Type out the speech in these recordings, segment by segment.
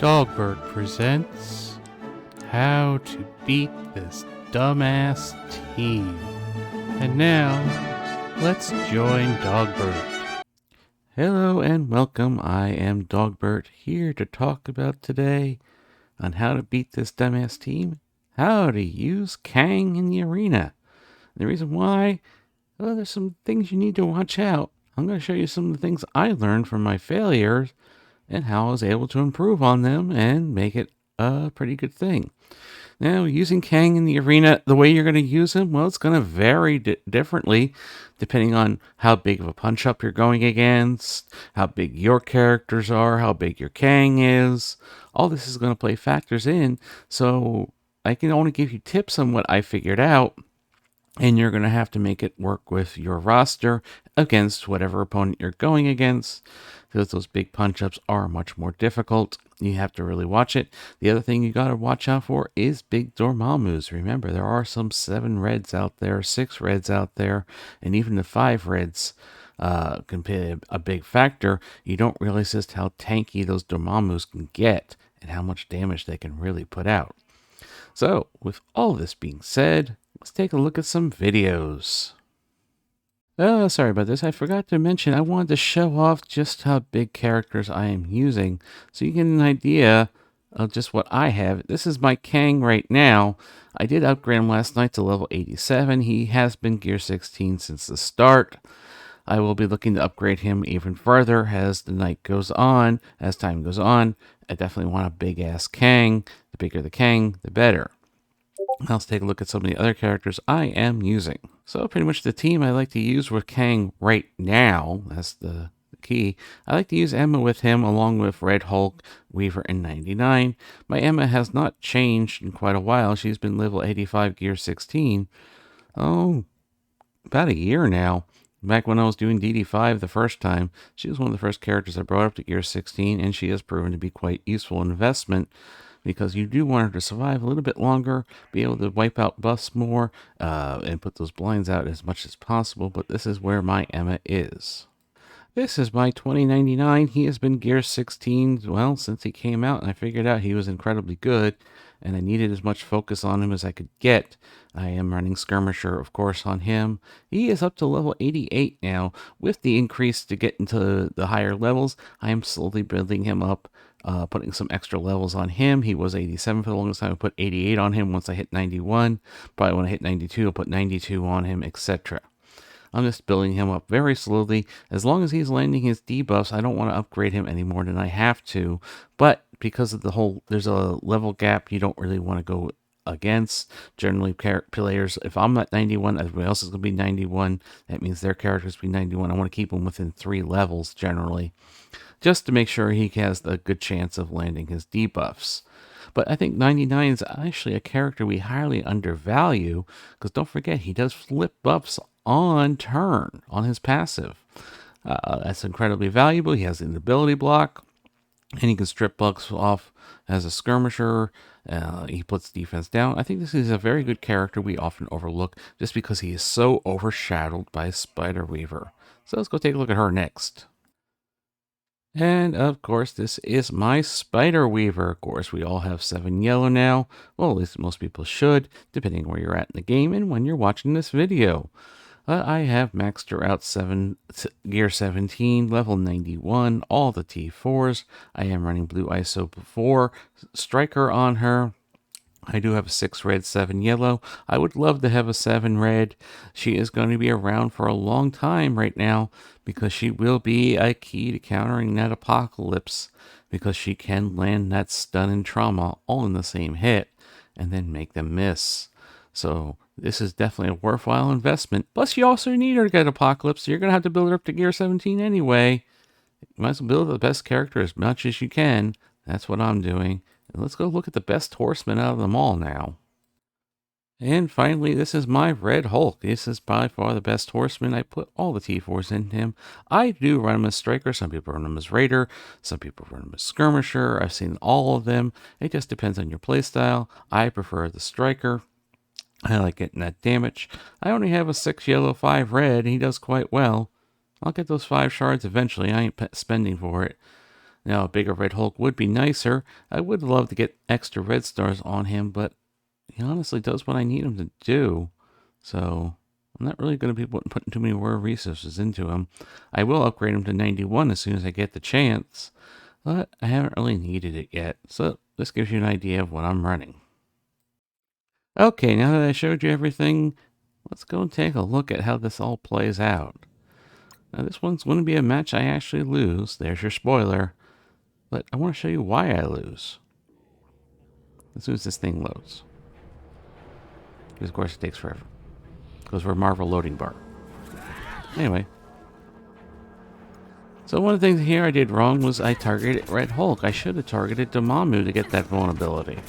Dogbert presents How to Beat This Dumbass Team. And now, let's join Dogbert. Hello and welcome. I am Dogbert, here to talk about today on how to beat this dumbass team, how to use Kang in the arena. The reason why, well, there's some things you need to watch out. I'm going to show you some of the things I learned from my failures and how I was able to improve on them and make it a pretty good thing. Now, using Kang in the arena, the way you're going to use him, well, it's going to vary differently depending on how big of a punch-up you're going against, how big your characters are, how big your Kang is. All this is going to play factors in, so I can only give you tips on what I figured out, and you're going to have to make it work with your roster against whatever opponent you're going against, because those big punch-ups are much more difficult. You have to really watch it. The other thing you got to watch out for is big Dormammus. Remember, there are some 7 reds out there, 6 reds out there, and even the 5 reds can be a big factor. You don't realize just how tanky those Dormammus can get and how much damage they can really put out. So, with all this being said, let's take a look at some videos. Oh, sorry about this. I forgot to mention I wanted to show off just how big characters I am using so you get an idea of just what I have. This is my Kang right now. I did upgrade him last night to level 87. He has been gear 16 since the start. I will be looking to upgrade him even further as the night goes on, as time goes on. I definitely want a big-ass Kang. The bigger the Kang, the better. Now let's take a look at some of the other characters I am using. So pretty much the team I like to use with Kang right now, that's the key. I like to use Emma with him along with Red Hulk, Weaver, and 99. My Emma has not changed in quite a while. She's been level 85 gear 16. Oh, about a year now. Back when I was doing DD5 the first time, she was one of the first characters I brought up to gear 16, and she has proven to be quite useful investment because you do want her to survive a little bit longer, be able to wipe out buffs more, and put those blinds out as much as possible, but this is where my Emma is. This is my 2099. He has been gear 16, well, since he came out, and I figured out he was incredibly good, and I needed as much focus on him as I could get. I am running Skirmisher, of course, on him. He is up to level 88 now. With the increase to get into the higher levels, I am slowly building him up, putting some extra levels on him. He was 87 for the longest time. I put 88 on him once I hit 91. Probably when I hit 92, I'll put 92 on him, etc. I'm just building him up very slowly. As long as he's landing his debuffs, I don't want to upgrade him any more than I have to. But because of there's a level gap you don't really want to go against. Generally, players, if I'm at 91, everybody else is going to be 91. That means their characters will be 91. I want to keep them within 3 levels, generally, just to make sure he has a good chance of landing his debuffs. But I think 99 is actually a character we highly undervalue, because don't forget, he does flip buffs on turn on his passive. That's incredibly valuable. He has an ability block, and he can strip buffs off as a skirmisher. He puts defense down. I think this is a very good character we often overlook just because he is so overshadowed by Spider Weaver. So let's go take a look at her next. And of course, this is my Spider Weaver. Of course, we all have 7 yellow now. Well, at least most people should, depending where you're at in the game and when you're watching this video. I have maxed her out gear 17, level 91, all the T4s. I am running blue ISO 4 striker on her. I do have a 6 red, 7 yellow. I would love to have a 7 red. She is going to be around for a long time right now because she will be a key to countering that apocalypse, because she can land that stun and trauma all in the same hit and then make them miss. So this is definitely a worthwhile investment. Plus, you also need her to get Apocalypse, so you're going to have to build her up to gear 17 anyway. You might as well build the best character as much as you can. That's what I'm doing. And let's go look at the best horseman out of them all now. And finally, this is my Red Hulk. This is by far the best horseman. I put all the T4s in him. I do run him as Striker. Some people run him as Raider. Some people run him as Skirmisher. I've seen all of them. It just depends on your playstyle. I prefer the Striker. I like getting that damage. I only have a 6 yellow, 5 red, and he does quite well. I'll get those 5 shards eventually. I ain't spending for it. Now, a bigger Red Hulk would be nicer. I would love to get extra red stars on him, but he honestly does what I need him to do. So, I'm not really going to be putting too many more resources into him. I will upgrade him to 91 as soon as I get the chance, but I haven't really needed it yet. So, this gives you an idea of what I'm running. Okay, now that I showed you everything, let's go and take a look at how this all plays out. Now, this one's going to be a match I actually lose. There's your spoiler. But I want to show you why I lose. As soon as this thing loads. Because, of course, it takes forever. Because we're Marvel loading bar. Anyway. So one of the things here I did wrong was I targeted Red Hulk. I should have targeted Dormammu to get that vulnerability.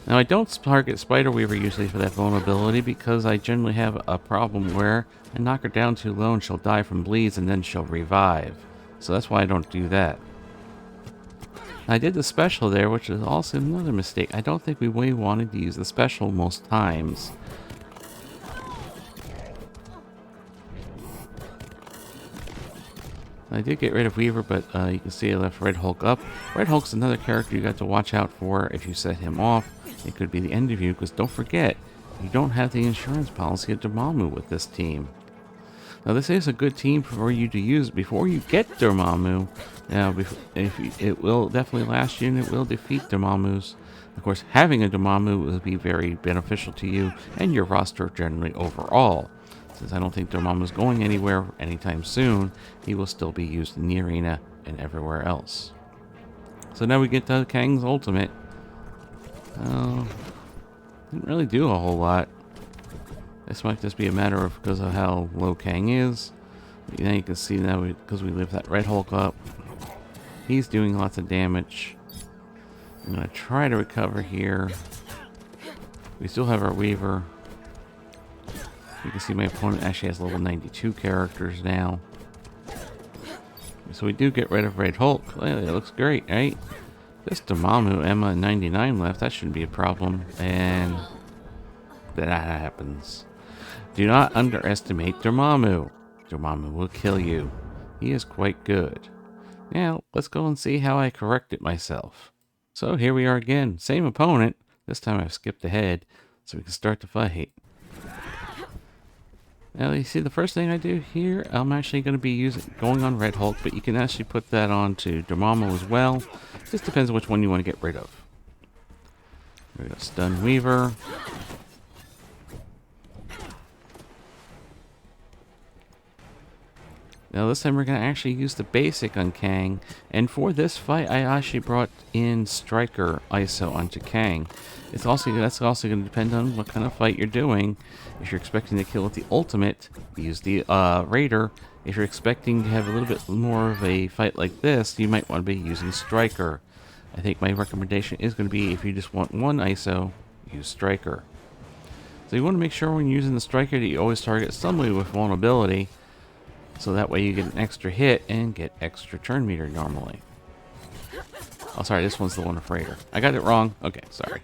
Now, I don't target Spider-Weaver usually for that vulnerability because I generally have a problem where I knock her down too low and she'll die from bleeds and then she'll revive. So that's why I don't do that. I did the special there, which is also another mistake. I don't think we really wanted to use the special most times. I did get rid of Weaver, but you can see I left Red Hulk up. Red Hulk's another character you got to watch out for if you set him off. It could be the end of you, because don't forget, you don't have the insurance policy of Dormammu with this team. Now, this is a good team for you to use before you get Dormammu. Now, it will definitely last you, and it will defeat Dormammu's. Of course, having a Dormammu will be very beneficial to you and your roster generally overall. Since I don't think Dormammu's going anywhere anytime soon, he will still be used in the arena and everywhere else. So now we get to Kang's ultimate. Didn't really do a whole lot. This might just be a matter of because of how low Kang is. Now you can see now because we lift that Red Hulk up, he's doing lots of damage. I'm going to try to recover here. We still have our Weaver. You can see my opponent actually has level 92 characters now. So we do get rid of Red Hulk. Well, it looks great, right? Just Dormammu, Emma, and 99 left. That shouldn't be a problem. And that happens. Do not underestimate Dormammu. Dormammu will kill you. He is quite good. Now, let's go and see how I corrected myself. So here we are again. Same opponent. This time I've skipped ahead so we can start the fight. Now, you see the first thing I do here, I'm actually going to be going on Red Hulk, but you can actually put that on to Dormammu as well. It just depends on which one you want to get rid of. We're going to stun Weaver. Now this time we're going to actually use the basic on Kang, and for this fight I actually brought in Striker ISO onto Kang. That's also going to depend on what kind of fight you're doing. If you're expecting to kill with the ultimate, use the Raider. If you're expecting to have a little bit more of a fight like this, you might want to be using Striker. I think my recommendation is going to be if you just want one ISO, use Striker. So you want to make sure when you're using the Striker that you always target somebody with vulnerability. So that way you get an extra hit and get extra turn meter normally. Oh, sorry, this one's the one with Raider. I got it wrong. Okay, sorry.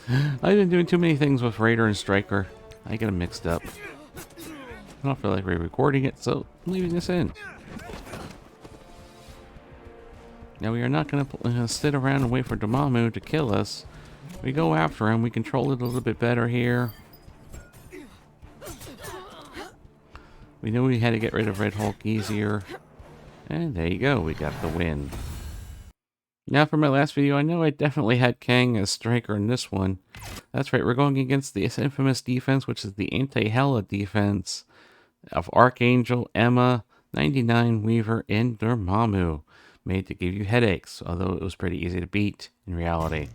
I've been doing too many things with Raider and Striker. I get them mixed up. I don't feel like re-recording it, so I'm leaving this in. Now we are not going to sit around and wait for Dormammu to kill us. We go after him. We control it a little bit better here. We knew we had to get rid of Red Hulk easier. And there you go, we got the win. Now for my last video, I know I definitely had Kang as Striker in this one. That's right, we're going against the infamous defense, which is the anti-Hela defense of Archangel, Emma, 99, Weaver, and Dormammu. Made to give you headaches, although it was pretty easy to beat in reality.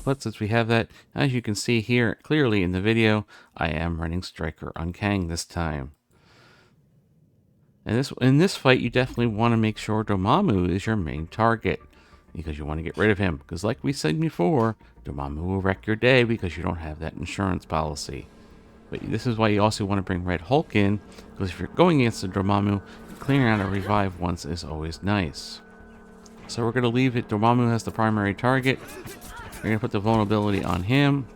But since we have that, as you can see here clearly in the video, I am running Striker on Kang this time. And in this fight, you definitely want to make sure Dormammu is your main target, because you want to get rid of him. Because like we said before, Dormammu will wreck your day because you don't have that insurance policy. But this is why you also want to bring Red Hulk in, because if you're going against the Dormammu, clearing out a revive once is always nice. So we're going to leave it. Dormammu has the primary target. We're going to put the vulnerability on him.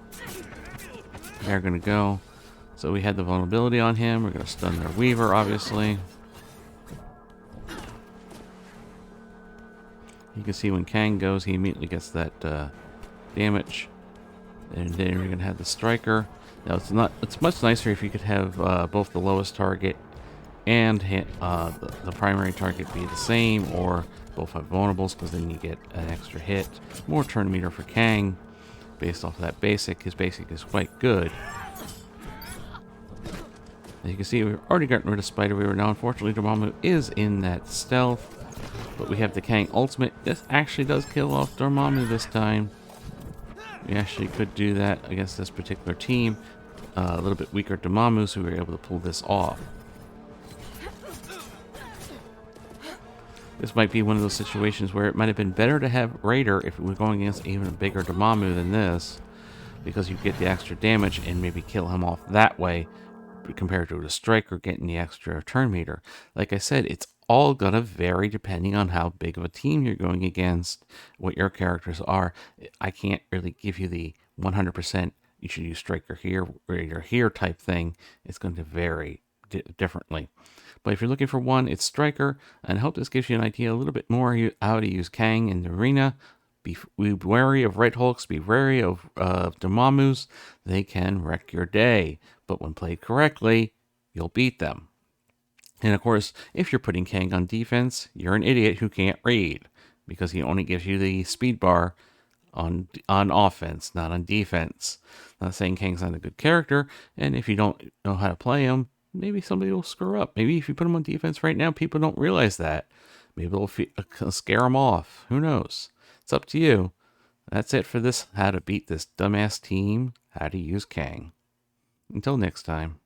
They're going to go. So we had the vulnerability on him. We're going to stun their Weaver, obviously. You can see when Kang goes, he immediately gets that damage. And then we're gonna have the striker. Now it's much nicer if you could have both the lowest target and the primary target be the same, or both have vulnerables, because then you get an extra hit. More turn meter for Kang based off of that basic. His basic is quite good. As you can see, we've already gotten rid of Spider Weaver. Now, unfortunately, Dormammu is in that stealth, but we have the Kang ultimate. This actually does kill off Dormammu this time. We actually could do that against this particular team. A little bit weaker Dormammu, so we were able to pull this off. This might be one of those situations where it might have been better to have Raider if we were going against even a bigger Dormammu than this, because you get the extra damage and maybe kill him off that way, compared to a striker getting the extra turn meter. Like I said, it's all gonna vary depending on how big of a team you're going against, what your characters are. I can't really give you the 100% you should use striker here, Raider here type thing. It's going to vary differently. But if you're looking for one, it's striker, and I hope this gives you an idea a little bit more how to use Kang in the arena. Be wary of Red Hulks, be wary of Dormammus. They can wreck your day, but when played correctly, you'll beat them. And of course, if you're putting Kang on defense, you're an idiot who can't read, because he only gives you the speed bar on offense, not on defense. Not saying Kang's not a good character, and if you don't know how to play him, maybe somebody will screw up. Maybe if you put him on defense right now, people don't realize that. Maybe it'll scare him off. Who knows? It's up to you. That's it for this how to beat this dumbass team, how to use Kang. Until next time.